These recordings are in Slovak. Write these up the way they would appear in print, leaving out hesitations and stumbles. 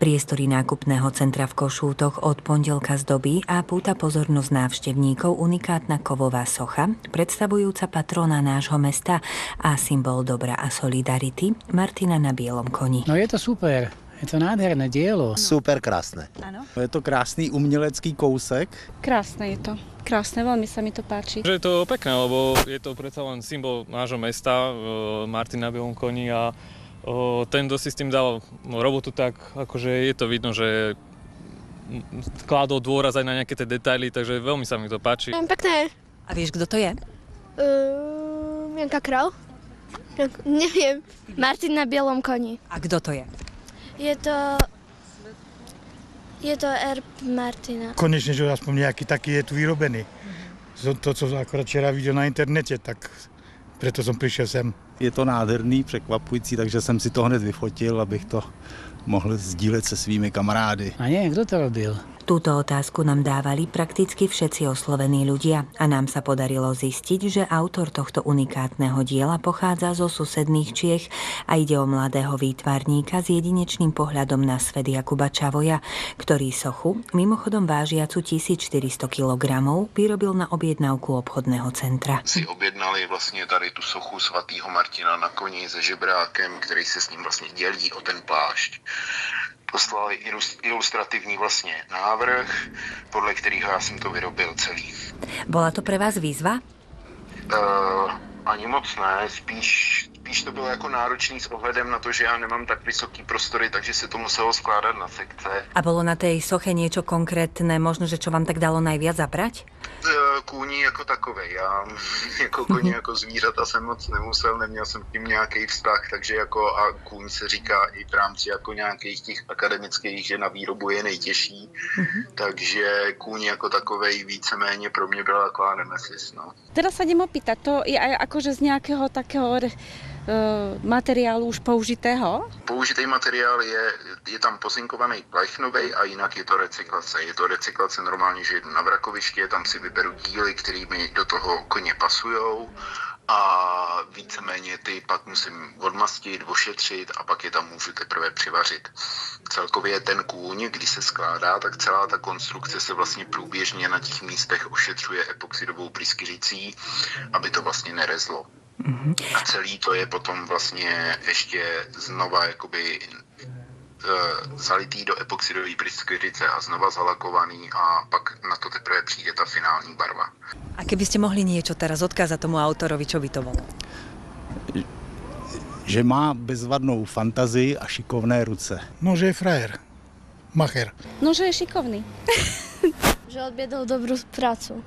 Priestory nákupného centra v Košútoch od pondelka zdobí a púta pozornosť návštevníkov unikátna kovová socha, predstavujúca patrona nášho mesta a symbol dobra a solidarity Martina na bielom koni. No je to super. Je to nádherné dielo. Super krásne. Áno. Je to krásny umelecký kousek. Krásne je to. Krásne, veľmi sa mi to páči. Že je to pekné, lebo je to predsa len symbol nášho mesta, Martin na bielom koni a ten, kto si s tým dal robotu, tak akože je to vidno, že kládol dôraz aj na nejaké tie detaily, takže veľmi sa mi to páči. Pekné. A vieš, kto to je? Janka Král? Neviem. Martin na bielom koni. A kto to je? Je to erb Martina. Konečne, že aspoň nejaký taký je tu vyrobený. To, co akorát včera videl na internete, tak preto som prišiel sem. Je to nádherný, překvapující, takže jsem si to hned vyfotil, abych to mohl sdílet se svými kamarády. A nie, kto to robil? Túto otázku nám dávali prakticky všetci oslovení ľudia a nám sa podarilo zistiť, že autor tohto unikátneho diela pochádza zo susedných Čiech a ide o mladého výtvarníka s jedinečným pohľadom na svet Jakuba Čavoja, ktorý sochu, mimochodom vážiacu 1400 kg, vyrobil na objednávku obchodného centra. Si objednali vlastně tady tu sochu svatého Martina na koni se žebrákem, který se s ním vlastně dělí o ten plášť. Poslali ilustrativní vlastně návrh, podle kterého já jsem to vyrobil celý. Bola to pre vás výzva? Ani moc ne, spíš to bylo jako náročný s ohledem na to, že já nemám tak vysoký prostory, takže se to muselo skládat na sekce. A bolo na tej soche niečo konkrétne, možno, že čo vám tak dalo najviac zabrať? Kůní jako takovej. Já jako koně, jako zvířata jsem moc nemusel, neměl jsem k tím nějaký vztah, takže jako a kůň se říká i v rámci jako nějakých těch akademických, že na výrobu je nejtěžší, takže kůň jako takovej víceméně pro mě byla taková nemesis, no. Teraz sa idem opýtať, to je aj akože z nejakého takého materiálu už použitého? Použitý materiál je tam pozinkovaný plechnovej a jinak je to recyklace. Je to recyklace normálně, že jdu na vrakoviště, tam si vyberu díly, které mi do toho koně pasujou a víceméně ty pak musím odmastit, ošetřit a pak je tam můžu teprve přivařit. Celkově ten kůň, když se skládá, tak celá ta konstrukce se vlastně průběžně na těch místech ošetřuje epoxidovou pryskyřicí, aby to vlastně nerezlo. A celý to je potom vlastně ještě znova jakoby zalitý do epoxidové pryskyřice a znova zalakovaný a pak na to teprve přijde ta finální barva. A keby ste mohli niečo teraz odkázať tomu autorovi, čo by to bolo? Že má bezvadnou fantazii a šikovné ruce. No, že je frajer. Macher. No, že je šikovný. Že odbiedol dobrú prácu.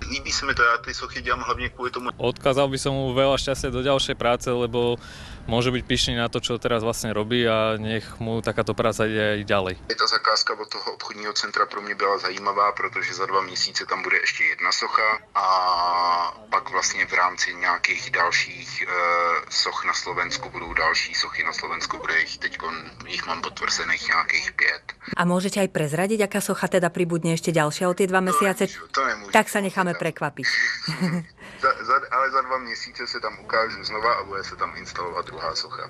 Líbí se mi to, já ty sochy dělám hlavně kvůli tomu. Odkázal by som mu veľa šťastia do ďalšej práce, lebo môže byť pyšný na to, čo teraz vlastne robí a nech mu takáto práca ide aj ďalej. Ta zakázka od toho obchodního centra pro mě byla zajímavá, protože za 2 měsíce tam bude ještě jedna socha a pak vlastně v rámci nějakých dalších soch na Slovensku budou další sochy na Slovensku, bude jich mám potvrzených nějakých 5. A môžete aj prezradiť, aká socha teda pribudne ešte ďalšia o tie 2 mesiace? To nemůžu. Tak sa necháme prekvapiť. Ale za 2 měsíce se tam ukážu znova a bude se tam instalovat druhá socha.